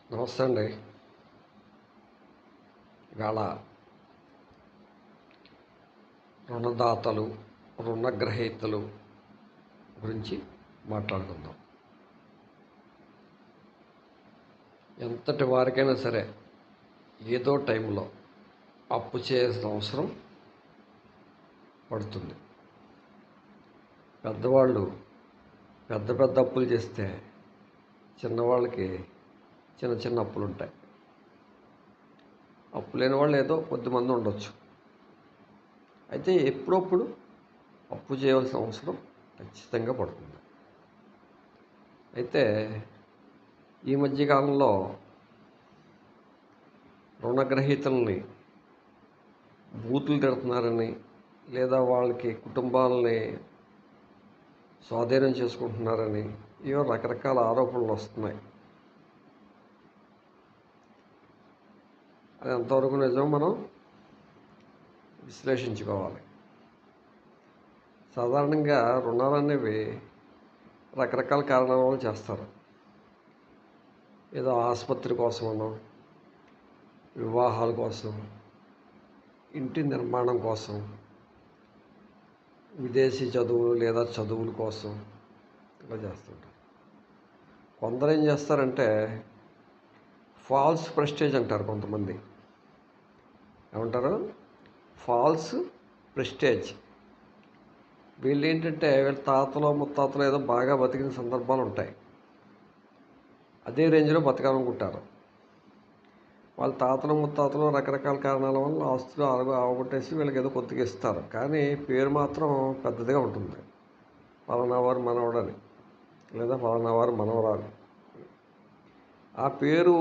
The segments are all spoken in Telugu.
నమస్తే అండి. ఇవాళ రుణదాతలు, రుణగ్రహీతలు గురించి మాట్లాడుకుందాం. ఎంతటి వారికైనా సరే ఏదో టైంలో అప్పు చేయాల్సిన అవసరం పడుతుంది. పెద్దవాళ్ళు పెద్ద పెద్ద అప్పులు చేస్తే చిన్నవాళ్ళకి చిన్న చిన్న అప్పులు ఉంటాయి. అప్పు లేని వాళ్ళు ఏదో కొద్దిమంది ఉండొచ్చు. అయితే ఎప్పుడప్పుడు అప్పు చేయవలసిన అవసరం ఖచ్చితంగా పడుతుంది. అయితే ఈ మధ్యకాలంలో రుణగ్రహీతల్ని బూతులు తిడుతున్నారని, లేదా వాళ్ళకి కుటుంబాలని స్వాధీనం చేసుకుంటున్నారని ఏవో రకరకాల ఆరోపణలు వస్తున్నాయి. అది ఎంతవరకు నిజం మనం విశ్లేషించుకోవాలి. సాధారణంగా రుణాలు అనేవి రకరకాల కారణాల వల్ల చేస్తారు. ఏదో ఆసుపత్రి కోసమనో, వివాహాల కోసం, ఇంటి నిర్మాణం కోసం, విదేశీ చదువులు లేదా చదువుల కోసం ఇలా చేస్తుంటారు. కొందరు ఏం చేస్తారంటే ఫాల్స్ ప్రెస్టేజ్ అంటారు. కొంతమంది ఏమంటారు? False prestige. వీళ్ళు ఏంటంటే వీళ్ళ తాతలో ముత్తాతలో ఏదో బాగా బతికిన సందర్భాలు ఉంటాయి. అదే రేంజ్లో బతకాలనుకుంటారు. వాళ్ళ తాతలు ముత్తాతలు రకరకాల కారణాల వల్ల ఆస్తులు అవగొట్టేసి వీళ్ళకి ఏదో కొద్దిగా ఇస్తారు. కానీ పేరు మాత్రం పెద్దదిగా ఉంటుంది. పలానా వారు మనవడని, లేదా పలానా వారు మనవరాలు. ఆ పేరు,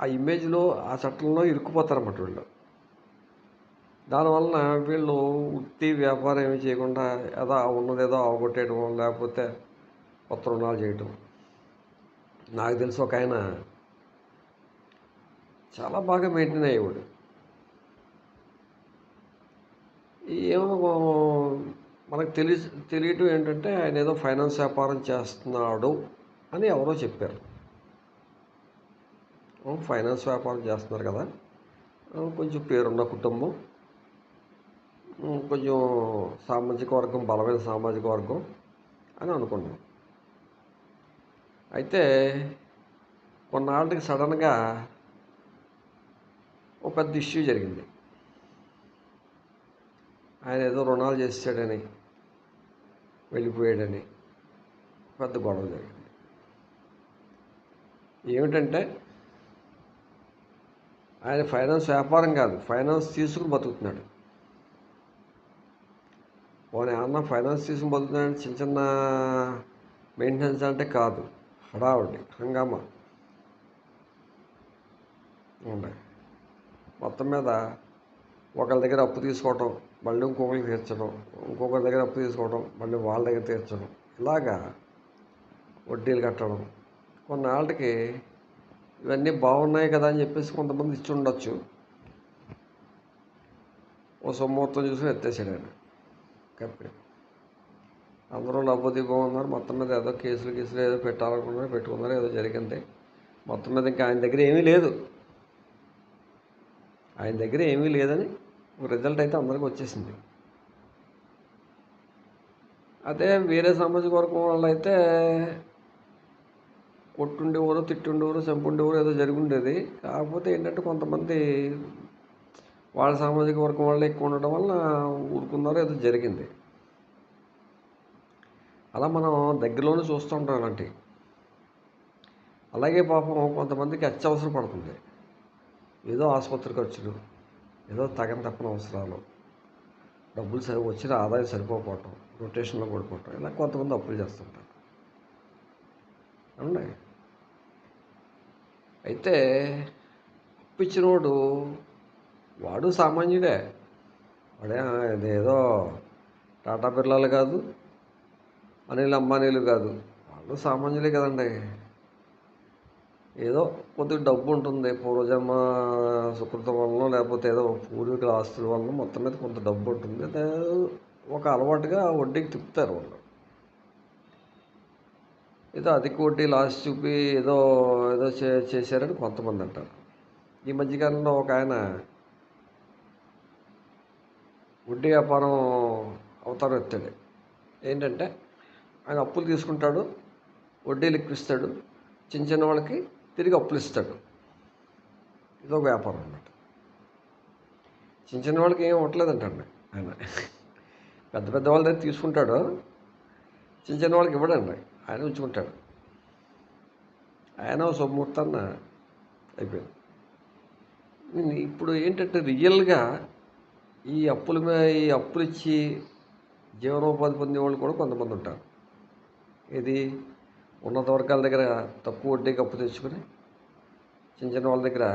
ఆ ఇమేజ్లో, ఆ చట్టంలో ఇరుక్కుపోతారన్నమాట వీళ్ళు. దానివలన వీళ్ళు వృత్తి వ్యాపారం ఏమి చేయకుండా ఏదో ఉన్నదేదో అవగొట్టేయడం, లేకపోతే కొత్త రుణాలు చేయటం. నాకు తెలిసి ఒక ఆయన చాలా బాగా మెయింటైన్ అయ్యేవాడు. ఏమో మనకు తెలియటం ఏంటంటే ఆయన ఏదో ఫైనాన్స్ వ్యాపారం చేస్తున్నాడు అని ఎవరో చెప్పారు. ఫైనాన్స్ వ్యాపారం చేస్తున్నారు కదా, కొంచెం పేరున్న కుటుంబం, కొంచెం సామాజిక వర్గం, బలమైన సామాజిక వర్గం అని అనుకున్నాం. అయితే కొన్నాళ్ళకి సడన్గా ఒక పెద్ద ఇష్యూ జరిగింది. ఆయన ఏదో రుణాలు చేసాడని, వెళ్ళిపోయాడని పెద్ద గొడవ జరిగింది. ఏమిటంటే ఆయన ఫైనాన్స్ వ్యాపారం కాదు, ఫైనాన్స్ తీసుకుని బతుకుతున్నాడు. పోనీ ఏమన్నా ఫైనాన్స్ తీసుకుని బతుకుతున్నాడు, చిన్న చిన్న మెయింటెనెన్స్ అంటే కాదు, హడావుడి హంగామా ఉండే. మొత్తం మీద ఒకరి దగ్గర అప్పు తీసుకోవటం, మళ్ళీ ఇంకొకరికి తీర్చడం, ఇంకొకరి దగ్గర అప్పు తీసుకోవడం, మళ్ళీ వాళ్ళ దగ్గర తీర్చడం, ఇలాగా వడ్డీలు కట్టడం. కొన్నాళ్ళకి ఇవన్నీ బాగున్నాయి కదా అని చెప్పేసి కొంతమంది ఇచ్చి ఉండొచ్చు. ఓ సొమ్మొత్తం చూసుకుని ఎత్తేసాడు ఆయన కంపెనీ. అందరూ లబ్బోదిబ్బో ఉన్నారు. మొత్తం మీద ఏదో కేసులు ఏదో పెట్టాలనుకున్నారు, పెట్టుకున్నారు, ఏదో జరిగింది. మొత్తం మీద ఇంకా ఆయన దగ్గర ఏమీ లేదు. ఆయన దగ్గర ఏమీ లేదని రిజల్ట్ అయితే అందరికీ వచ్చేసింది. అదే వేరే సామాజిక వర్గం వాళ్ళు అయితే కొట్టుండేవారు, తిట్టుండేవారు, చంపుండేవారు, ఏదో జరిగి ఉండేది. కాకపోతే ఏంటంటే కొంతమంది వాళ్ళ సామాజిక వర్గం వాళ్ళు ఎక్కువ ఉండడం వల్ల ఊరుకున్నారో ఏదో జరిగింది. అలా మనం దగ్గరలోనే చూస్తూ ఉంటాం అలాంటివి. అలాగే పాపం కొంతమందికి అత్యవసరం పడుతుంది. ఏదో ఆసుపత్రి ఖర్చులు, ఏదో తప్పని అవసరాలు, డబ్బులు వచ్చిన ఆదాయం సరిపోకపోవటం, రొటేషన్లో పడిపోవటం, ఇలా కొంతమంది అప్పులు చేస్తుంటారు. అవునండి. అయితే అప్పు ఇచ్చినోడు వాడు సామాన్యుడే. వాడే ఏదో టాటా బిర్లాలు కాదు, అనిల్ అంబానీలు కాదు, వాళ్ళు సామాన్యులే కదండి. ఏదో కొద్దిగా డబ్బు ఉంటుంది, పూర్వజన్మ సుకృతం వలన, లేకపోతే ఏదో పూర్వీకుల ఆస్తుల వలన మొత్తం మీద కొంత డబ్బు ఉంటుంది. ఒక అలవాటుగా వడ్డీకి తిప్పుతారు వాళ్ళు. ఏదో అధిక వడ్డీ లాస్ చూపి ఏదో ఏదో చేశారని కొంతమంది అంటారు. ఈ మధ్యకాలంలో ఒక ఆయన వడ్డీ వ్యాపారం అవతారం ఎత్తాడు. ఏంటంటే ఆయన అప్పులు తీసుకుంటాడు, వడ్డీలు ఎక్కిస్తాడు, చిన్న చిన్న వాళ్ళకి తిరిగి అప్పులు ఇస్తాడు. ఇదొక వ్యాపారం అన్నమాట. చిన్న చిన్న వాళ్ళకి ఏం ఇవ్వట్లేదంటండి ఆయన. పెద్ద పెద్ద వాళ్ళ దగ్గర తీసుకుంటాడు, చిన్న చిన్న వాళ్ళకి ఇవ్వడండి, ఆయన ఉంచుకుంటాడు. ఆయన శుభముహూర్తాన్న అయిపోయింది. ఇప్పుడు ఏంటంటే రియల్గా ఈ అప్పులు ఇచ్చి జీవనోపాధి పొందే వాళ్ళు కూడా కొంతమంది ఉంటారు. ఇది ఉన్నత వర్గాల దగ్గర తక్కువ వడ్డీకి అప్పు తెచ్చుకొని చిన్న చిన్న వాళ్ళ దగ్గర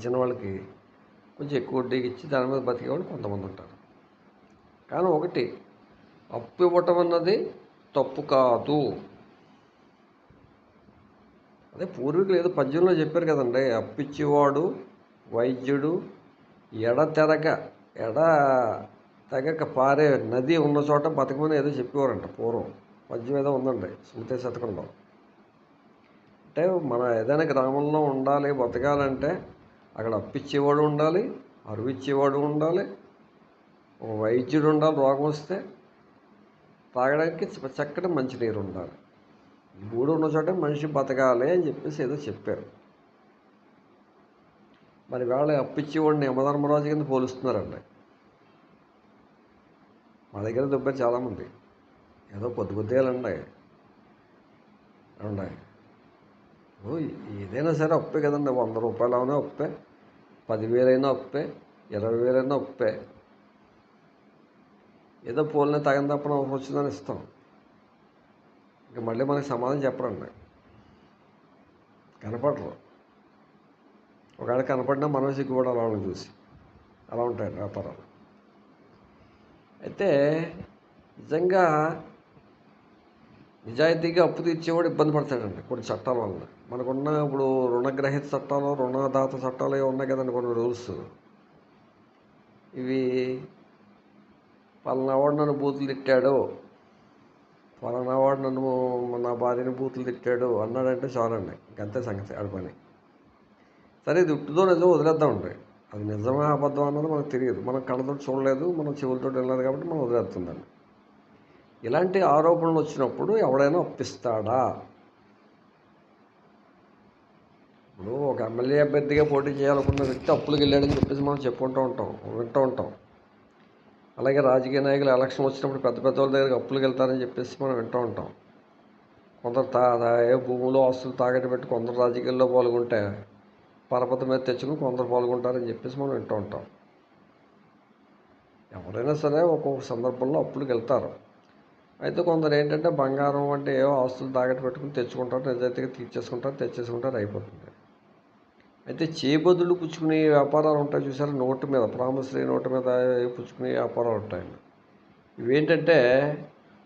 చిన్న వాళ్ళకి కొంచెం ఎక్కువ వడ్డీకి ఇచ్చి దాని మీద బతికేవాళ్ళు కొంతమంది ఉంటారు. కానీ ఒకటి, అప్పు ఇవ్వటం అన్నది తప్పు కాదు. అదే పూర్వీకులు ఏదో పద్యంలో చెప్పారు కదండి, అప్పిచ్చేవాడు వైద్యుడు తెగక పారే నది ఉన్న చోట బతకమని ఏదో చెప్పేవారంట పూర్వం. పద్యం ఏదో ఉందండి స్మృతి శతకంలో. అంటే మన ఏదైనా గ్రామంలో ఉండాలి, బతకాలంటే అక్కడ అప్పిచ్చేవాడు ఉండాలి, అరువిచ్చేవాడు ఉండాలి, ఒక వైద్యుడు ఉండాలి, రోగం వస్తే తాగడానికి చక్కటి మంచినీరు ఉండాలి. ఈ మూడు ఉన్న చోట మనిషి బతకాలి అని చెప్పేసి ఏదో చెప్పారు. మరి వాళ్ళ అప్పిచ్చేవాడిని యమధర్మరాజు కింద పోలుస్తున్నారండి. మా దగ్గర దుబ్బారు చాలామంది ఏదో కొద్దిగాలండి అండి. ఏదైనా సరే అప్పే కదండి. 100 రూపాయలు అయినా అప్పే, 10,000 అయినా అప్పే, 20,000 అయినా అప్పే. ఏదో పోలిన తగిన తప్పన వచ్చిందని ఇస్తాం. ఇంకా మళ్ళీ మనకి సమాధానం చెప్పరండి, కనపడరు. ఒకవేళ కనపడినా మనం సిగ్గుపడాలి వాళ్ళని చూసి. అలా ఉంటాయి వ్యాపారాలు. అయితే నిజంగా నిజాయితీగా అప్పు తీర్చేవాడు ఇబ్బంది పడతాడండి కొన్ని చట్టాల వల్ల. మనకున్న ఇప్పుడు రుణగ్రహీత చట్టాలు, రుణదాత చట్టాలు ఏమి ఉన్నాయి కదండి, కొన్ని రూల్స్. ఇవి పలానావాడు నన్ను బూతులు తిట్టాడు, పలానావాడు నా భార్యని బూతులు తిట్టాడు అన్నాడంటే చాలండి, ఇంకంతే సంగతి ఆడి పని. సరే ఇది ఉట్టుదో నిజం వదిలేద్దామండి. అది నిజమా అబద్ధం అన్నది మనకు తెలియదు. మనం కళ్ళతో చూడలేదు, మనం చెవులతో వెళ్ళలేదు కాబట్టి మనం వదిలేస్తుందండి. ఇలాంటి ఆరోపణలు వచ్చినప్పుడు ఎవడైనా ఒప్పిస్తాడా? ఇప్పుడు ఒక ఎమ్మెల్యే అభ్యర్థిగా పోటీ చేయాలనుకున్న వ్యక్తి అప్పులకు వెళ్ళాడని చెప్పేసి మనం వింటూ ఉంటాం. అలాగే రాజకీయ నాయకులు ఎలక్షన్ వచ్చినప్పుడు పెద్ద పెద్ద వాళ్ళ దగ్గరికి అప్పులకు వెళ్తారని చెప్పేసి మనం వింటూ ఉంటాం. కొందరు భూములు ఆస్తులు తాకట్టు పెట్టి కొందరు రాజకీయాల్లో పాల్గొంటే పరపతి మీద తెచ్చుకుని కొందరు పాల్గొంటారని చెప్పేసి మనం వింటూ ఉంటాం. ఎవరైనా సరే ఒక్కొక్క సందర్భంలో అప్పులకు వెళ్తారు. అయితే కొందరు ఏంటంటే బంగారం అంటే ఏవో ఆస్తులు తాకట్టు పెట్టుకుని తెచ్చుకుంటారు, నిజాయితీగా తెచ్చేసుకుంటారు, అయిపోతుంది. అయితే చేబదులు పుచ్చుకునే వ్యాపారాలు ఉంటాయి చూసారా, నోటు మీద ప్రామిసరీ నోటు మీద పుచ్చుకునే వ్యాపారాలు ఉంటాయండి. ఇవేంటంటే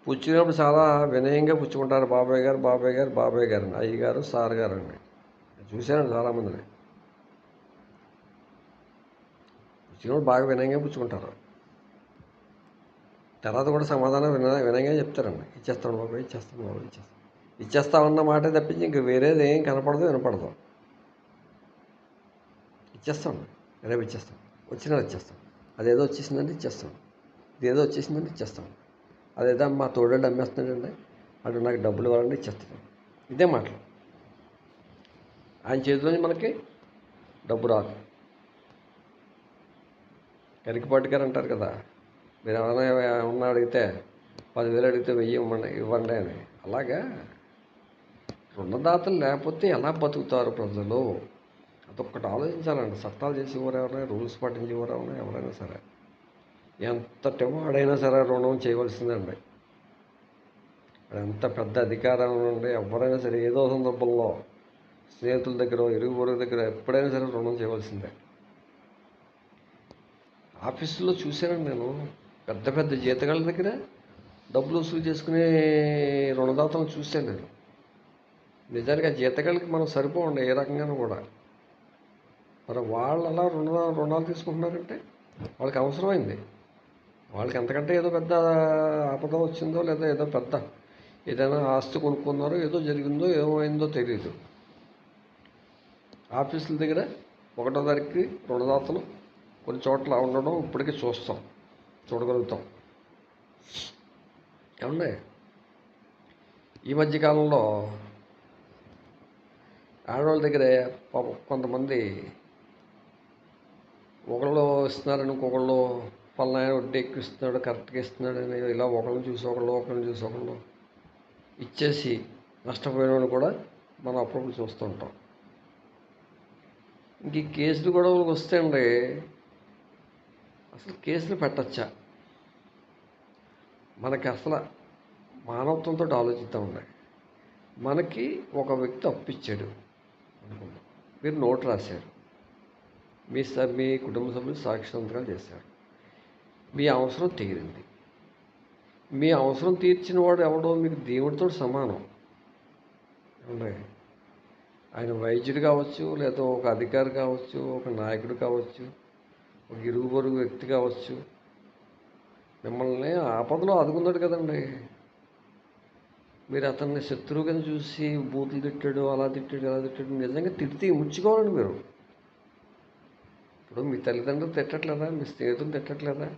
పుచ్చుకున్నప్పుడు చాలా వినయంగా పుచ్చుకుంటారు. బాబాయ్ గారు అయ్యగారు, సార్ గారు అండి. చూశాను చాలామందిని. పుచ్చుకున్నప్పుడు బాగా వినయంగా పుచ్చుకుంటారు. తర్వాత కూడా సమాధానం వినయంగా చెప్తారండి. ఇచ్చేస్తాను బాబు, ఇచ్చేస్తామన్న మాటే తప్పించి ఇంక వేరేది ఏం కనపడదు, వినపడదు. ఇచ్చేస్తాం, రేపు ఇచ్చేస్తాం, వచ్చినా ఇచ్చేస్తాం. అదేదో వచ్చేసిందంటే ఇచ్చేస్తాం, ఇదేదో వచ్చేసిందంటే ఇచ్చేస్తాం. అదేదో మా తోడేళ్ళు అమ్మేస్తున్నాడండి, అటు నాకు డబ్బులు ఇవ్వాలంటే ఇచ్చేస్తాం. ఇదే మాటలు. ఆయన చేతిలోంచి మనకి డబ్బు రాదు. కరికిపాటి గారు అంటారు కదా, మీరు ఏమన్నా అడిగితే 10,000 అడిగితే 1,000 ఇవ్వండి అని. అలాగా రుణదాతలు లేకపోతే ఎలా బతుకుతారు ప్రజలు? అదొక్కటి ఆలోచించాలండి. చట్టాలు చేసేవారు ఎవరైనా, రూల్స్ పాటించేవారు ఎవరైనా సరే, ఎంతటి వాడైనా సరే రుణం చేయవలసిందండి. ఎంత పెద్ద అధికారం నుండి ఎవరైనా సరే ఏదో సందర్భంలో స్నేహితుల దగ్గర, ఇరుగు పొరుగు దగ్గర ఎప్పుడైనా సరే రుణం చేయవలసిందే. ఆఫీసులో చూశానండి నేను, పెద్ద పెద్ద జీతగాళ్ళ దగ్గర డబ్బులు వసూలు చేసుకునే రుణదాతలను చూశాను నేను. నిజానికి ఆ జీతగాళ్ళకి మనం సరిపోండి ఏ రకంగానూ కూడా. మరి వాళ్ళు అలా రుణాలు తీసుకుంటున్నారంటే వాళ్ళకి అవసరమైంది. వాళ్ళకి ఎంతకంటే ఏదో పెద్ద ఆపద వచ్చిందో లేదా ఏదో పెద్ద ఏదైనా ఆస్తి కొనుక్కున్నారో ఏదో జరిగిందో ఏమైందో తెలియదు. ఆఫీసుల దగ్గర 1వ తారీఖుకి రుణదాతలు కొన్ని చోట్ల ఉండడం ఇప్పటికీ చూడగలుగుతాం. ఏమండి, ఈ మధ్యకాలంలో ఆడవాళ్ళ దగ్గరే కొంతమంది ఒకళ్ళు ఇస్తున్నారని ఇంకొకళ్ళు పలానా వడ్డీ ఎక్కువ ఇస్తున్నాడు, కరెక్ట్గా ఇస్తున్నాడని ఇలా ఒకళ్ళని చూసి ఒకళ్ళు ఇచ్చేసి నష్టపోయిన వాళ్ళు కూడా మనం అప్పుడప్పుడు చూస్తూ ఉంటాం. ఇంక ఈ కేసులు గొడవలకు వస్తే అండి, అసలు కేసులు పెట్టచ్చా? మనకి అసలు మానవత్వంతో ఆలోచిద్దామండి. మనకి ఒక వ్యక్తి అప్పిచ్చాడు అనుకుందాం, మీరు నోటు రాశారు, మీ కుటుంబ సభ్యులు సాక్షి సంతకాలు చేశారు, మీ అవసరం తీరింది. మీ అవసరం తీర్చిన వాడు ఎవడో మీకు దేవుడితో సమానం. ఏమండి, ఆయన వైద్యుడు కావచ్చు, లేదా ఒక అధికారి కావచ్చు, ఒక నాయకుడు కావచ్చు, ఒక ఇరుగు పొరుగు వ్యక్తి కావచ్చు, మిమ్మల్ని ఆపదలో ఆదుకున్నాడు కదండి. మీరు అతన్ని శత్రువు కింద చూసి బూతులు తిట్టాడు, అలా తిట్టాడు, ఇలా తిట్టాడు, నిజంగా తిడితే ముచ్చుకోవాలండి మీరు. ఇప్పుడు మీ తల్లిదండ్రులు తిట్టట్లేదా? మీ స్నేహితులు తిట్టట్లేదా?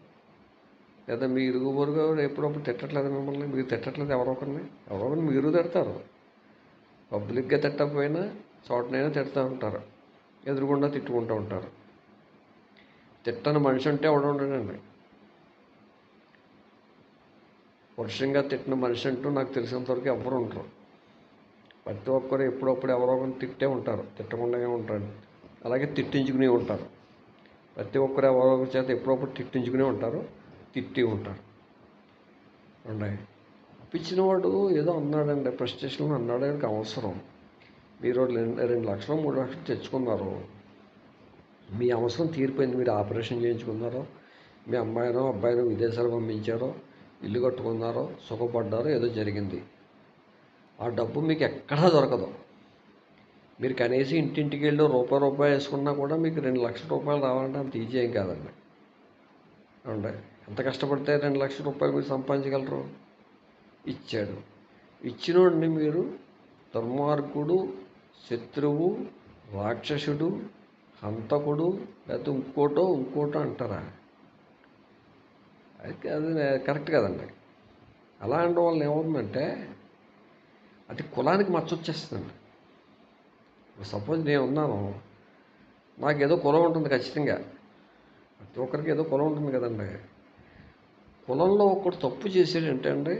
లేదా మీ ఇరుగు పొరుగు ఎప్పుడప్పుడు తిట్టట్లేదు మిమ్మల్ని? మీరు తిట్టట్లేదు ఎవరో ఒకరిని మీరు తిడతారు. పబ్లిక్గా తిట్టకపోయినా చోటనైనా తిడుతూ ఉంటారు, ఎదురుగుండా తిట్టుకుంటూ ఉంటారు. తిట్టని మనిషి అంటే ఎవడు ఉండడండి. వర్షంగా తిట్టిన మనిషి అంటూ నాకు తెలిసినంతవరకు ఎవరు ఉంటారు. ప్రతి ఒక్కరు ఎప్పుడప్పుడు ఎవరో ఒకరిని తిట్టే ఉంటారు, తిట్టకుండానే ఉంటారు. అలాగే తిట్టించుకునే ఉంటారు. ప్రతి ఒక్కరు ఎవరో ఒకరి చేత ఎప్పుడప్పుడు తిట్టించుకునే ఉంటారు, తిట్టి ఉంటారు. అండి, అప్పించిన వాడు ఏదో అన్నాడండి, ప్రెస్టేషన్లో అన్నాడు, ఆయనకి అవసరం. మీరు 2 లక్షలు 3 లక్షలు తెచ్చుకున్నారు, మీ అవసరం తీరిపోయింది. మీరు ఆపరేషన్ చేయించుకున్నారో, మీ అమ్మాయినో అబ్బాయినో విదేశాలు పంపించారో, ఇల్లు కట్టుకున్నారో, సుఖపడ్డారో, ఏదో జరిగింది. ఆ డబ్బు మీకు ఎక్కడా దొరకదు. మీరు కనీసం ఇంటింటికి వెళ్ళి రూపాయి వేసుకున్నా కూడా మీకు 2 లక్షల రూపాయలు రావాలంటే అంత ఈజీ ఏం కాదండి. ఏమండి, ఎంత కష్టపడితే 2 లక్షల రూపాయలు మీరు సంపాదించగలరు? ఇచ్చాడు. ఇచ్చినోడిని మీరు దుర్మార్గుడు, శత్రువు, రాక్షసుడు, హంతకుడు, లేకపోతే ఇంకోటో అంటారా? అది కరెక్ట్ కదండి. అలా అనడం వల్ల ఏమవుతుందంటే అది కులానికి మచ్చ వచ్చేస్తుందండి. సపోజ్ నేను ఉన్నాను, నాకు ఏదో కులం ఉంటుంది ఖచ్చితంగా. ప్రతి ఒక్కరికి ఏదో కులం ఉంటుంది కదండి. కులంలో ఒకడు తప్పు చేసాడంటే అండి,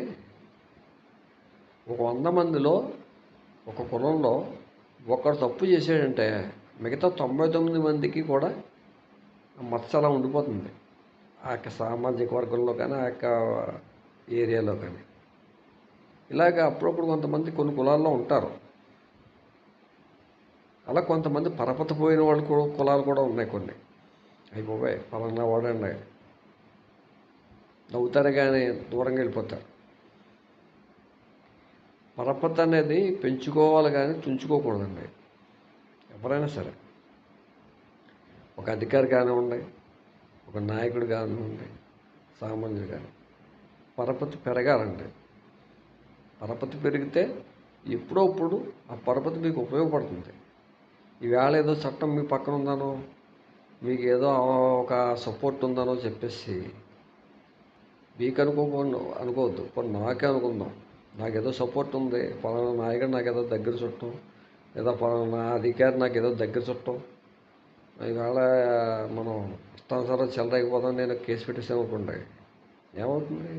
ఒక 100 మందిలో ఒక కులంలో ఒకడు తప్పు చేసాడంటే మిగతా 99 మందికి కూడా మచ్చ అలా ఉండిపోతుంది. ఆ యొక్క సామాజిక వర్గంలో కానీ, ఆ యొక్క ఏరియాలో కానీ. ఇలాగ అప్పుడప్పుడు కొంతమంది కొన్ని కులాల్లో ఉంటారు. అలా కొంతమంది పరపతి పోయిన వాళ్ళు కూడా కులాలు కూడా ఉన్నాయి కొన్ని. అయిపోయి పలానా వాడండి నవ్వుతారు కానీ దూరంగా వెళ్ళిపోతారు. పరపతి అనేది పెంచుకోవాలి కానీ తుంచుకోకూడదండి. ఎవరైనా సరే, ఒక అధికారి కానివ్వండి, ఒక నాయకుడు కానివ్వండి, సామాన్యుడు కానీ, పరపతి పెరగాలండి. పరపతి పెరిగితే ఎప్పుడప్పుడు ఆ పరపతి మీకు ఉపయోగపడుతుంది. ఈవేళ ఏదో చట్టం మీ పక్కన ఉందనో, మీకు ఏదో ఒక సపోర్ట్ ఉందనో చెప్పేసి మీకు అనుకోవద్దు. ఇప్పుడు నాకే అనుకుందాం, నాకేదో సపోర్ట్ ఉంది, పలానా నాయకుడు నాకేదో దగ్గర చుట్టం, లేదా పలానా అధికారి నాకేదో దగ్గర చుట్టం, ఈవేళ మనం ఇష్టానుసారం చెలరైపోదాం నేను కేసు పెట్టేసాను అనుకోండి, ఏమవుతుంది?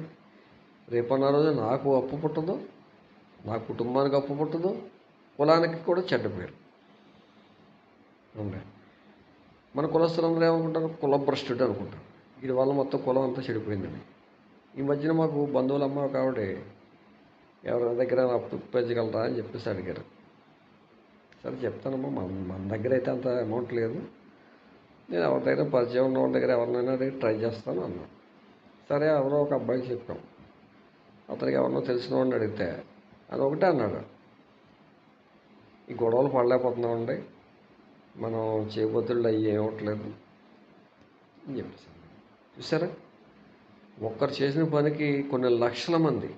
రేపన్న రోజు నాకు అప్పు పుట్టదు, నా కుటుంబానికి అప్పు పుట్టదు, కులానికి కూడా చెడ్డ పేరు ఉండే. మన కులస్తులందరూ ఏమనుకుంటారు? కులభ్రష్టుడు అనుకుంటారు. వీడి వల్ల మొత్తం కులం అంతా చెడిపోయిందని. ఈ మధ్యన మాకు బంధువులమ్మ ఒక ఆవిడ ఎవరి దగ్గర అప్పు పెంచగలరా అని చెప్పేసి అడిగారు. సరే చెప్తానమ్మా, మన దగ్గర అయితే అంత అమౌంట్ లేదు, నేను ఎవరి దగ్గర పరిచయం ఉన్న వాళ్ళ దగ్గర ఎవరినైనా ట్రై చేస్తాను అన్నాను. సరే ఎవరో ఒక అబ్బాయికి చెప్పాం. అతనికి ఎవరినో తెలిసిన వాడిని అడిగితే అది ఒకటే అన్నాడు, ఈ గొడవలు పడలేకపోతున్నామండి, మనం చేయబొత్తుళ్ళు అయ్యి ఏమవట్లేదు అని చెప్పేసి. చూసారా, ఒక్కరు చేసిన పనికి కొన్ని లక్షల మంది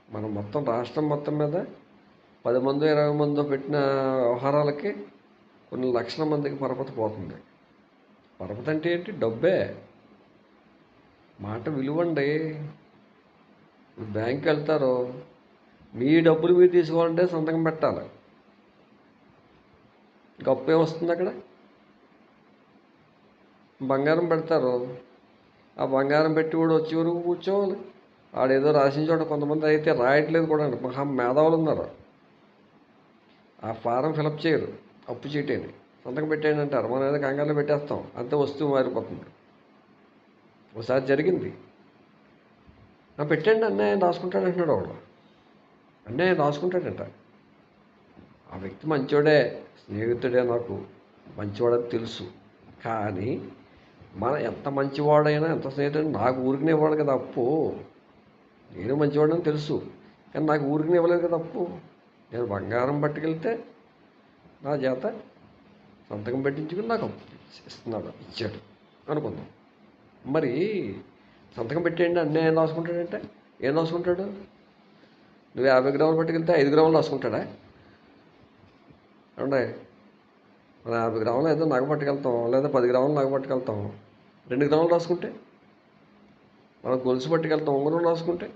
మనం మొత్తం రాష్ట్రం మొత్తం మీద 10 మందో 20 మందో పెట్టిన వ్యవహారాలకి కొన్ని లక్షల మందికి పరపతి పోతుంది. పరపతి అంటే ఏంటి? డబ్బే. మాట విలువండి. ఇప్పుడు బ్యాంక్కి వెళ్తారు, మీ డబ్బులు మీరు తీసుకోవాలంటే సంతకం పెట్టాలి. గొప్ప ఏమొస్తుంది అక్కడ? బంగారం పెడతారు, ఆ బంగారం పెట్టి కూడా వచ్చే వరకు కూర్చోవాలి. ఆడేదో రాసిన చోట కొంతమంది అయితే రాయట్లేదు కూడా అండి, మహా మేధావులు ఉన్నారు. ఆ ఫారం ఫిలప్ చేయరు, అప్పు చీటేని సంతకం పెట్టేయండి అంటారు. మనం ఏదో కంగారులో పెట్టేస్తాం, అంతే వస్తువు మారిపోతుంది. ఒకసారి జరిగింది. పెట్టండి అన్నీ ఆయన రాసుకుంటాడు అంటున్నాడు వాడు. అన్నీ ఆయన రాసుకుంటాడంట. ఆ వ్యక్తి మంచివాడే, స్నేహితుడే, నాకు మంచివాడని తెలుసు. కానీ ఎంత మంచివాడైనా ఎంత స్నేహితుడు నాకు ఊరికనే ఇవ్వాలి కదా అప్పు. నేను మంచివాడని తెలుసు, కానీ నాకు ఊరికనే ఇవ్వలేదు కదా అప్పు. నేను బంగారం పట్టుకెళ్తే నా చేత సంతకం పెట్టించుకుని నాకు అప్పు ఇచ్చాడు అనుకుందాం. మరి సంతకం పెట్టేయండి అన్నీ ఏం రాసుకుంటాడంటే ఏం రాసుకుంటాడు? నువ్వు 50 గ్రాములు పట్టుకెళ్తే 5 గ్రాములు రాసుకుంటాడా? అంటే మనం 50 గ్రాములు ఏదో నగ పట్టుకెళ్తాం, లేదా 10 గ్రాములు నగ పట్టుకెళ్తాం. 2 గ్రాములు రాసుకుంటే, మనం గొలుసు పట్టుకెళ్తాం, ఉంగరం రాసుకుంటే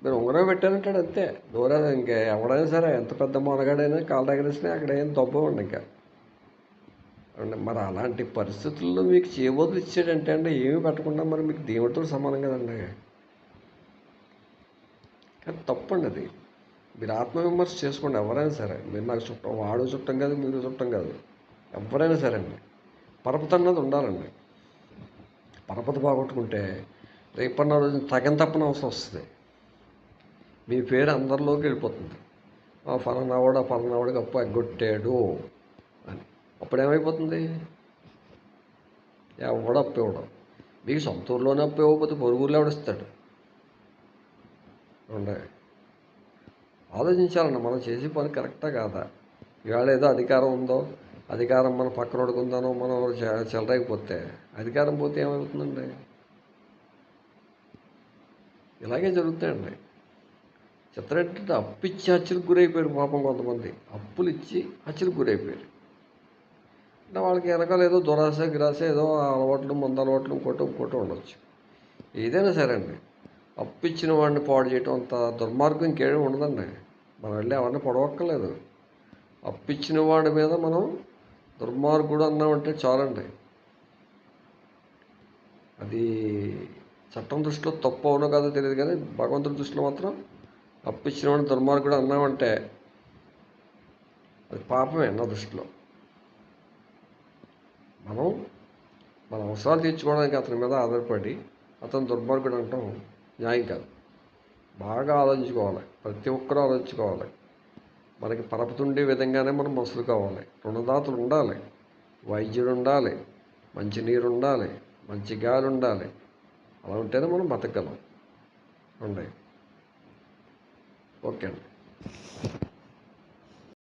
మీరు ఉంగరం పెట్టానంటాడు అంతే. దూరం ఇంకా ఎవడైనా సరే ఎంత పెద్ద మొనగాడైనా కాళ్ళు ఎగరేసినా అక్కడ ఏం తప్పవండి ఇంకా. మరి అలాంటి పరిస్థితుల్లో మీకు చేయబోతులు ఇచ్చాడంటే అండి ఏమీ పెట్టకుండా మరి మీకు దేవుడితో సమానం కదండి. కానీ తప్పండి అది. మీరు ఆత్మవిమర్శ చేసుకోండి ఎవరైనా సరే. మీరు నాకు చుట్టం, వాడు చుట్టం కాదు, మీరు చుట్టం కాదు, ఎవరైనా సరే అండి. పరపతి అన్నది ఉండాలండి. పరపతి బాగొట్టుకుంటే రేపన్న రోజు తప్పని అవసరం వస్తుంది. మీ పేరు అందరిలోకి వెళ్ళిపోతుంది. ఫలానావాడికి అప్పు ఎగ్గొట్టాడు అని. అప్పుడు ఏమైపోతుంది? ఎవడు అప్పు ఇవ్వడం. మీకు సొంత ఊర్లోనే అప్పు ఇవ్వకపోతే పొరుగురులో ఎవడిస్తాడు? ఉండే ఆలోచించాలండి, మనం చేసే పని కరెక్టా కాదా. ఇవాళ ఏదో అధికారం ఉందో, అధికారం మన పక్కన పడుకుందానో మనం చెలరైపోతే అధికారం పోతే ఏమవుతుందండి? ఇలాగే జరుగుతాయండి. చిత్రం ఏంటంటే అప్పు ఇచ్చి హత్యలకు గురైపోయారు పాపం కొంతమంది. అప్పులు ఇచ్చి హత్యలకు గురైపోయారు అంటే వాళ్ళకి వెనకాల ఏదో దురాశ గిరాశ, ఏదో అలవాట్లు, మందు అలవాట్లు, ఇంకోటి ఉండొచ్చు. ఏదైనా సరే అండి, అప్పు ఇచ్చిన వాడిని పాడు చేయటం అంత దుర్మార్గం ఇంకేమీ ఉండదండి. మనం వెళ్ళి ఎవరిని పొడవక్కర్లేదు. అప్పు ఇచ్చిన వాడి మీద మనం దుర్మార్గుడు అన్నామంటే చాలండి. అది చట్టం దృష్టిలో తప్పు అవునో కాదో తెలియదు, కానీ భగవంతుడి దృష్టిలో మాత్రం అప్పు ఇచ్చిన వాడిని దుర్మార్గుడు అన్నామంటే అది పాపమే నా దృష్టిలో. మనం మన అవసరాలు తీర్చుకోవడానికి అతని మీద ఆధారపడి అతను దుర్మార్గుడు అంటాం న్యాయం కాదు. బాగా ఆలోచించుకోవాలి, ప్రతి ఒక్కరూ ఆలోచించుకోవాలి. మనకి పరపతి ఉండే విధంగానే మనం మనుషులు కావాలి. రుణదాతలు ఉండాలి, వైద్యుడు ఉండాలి, మంచినీరు ఉండాలి, మంచి గాలి ఉండాలి. అలా ఉంటేనే మనం బతకగలం. ఉండే ఓకే అండి.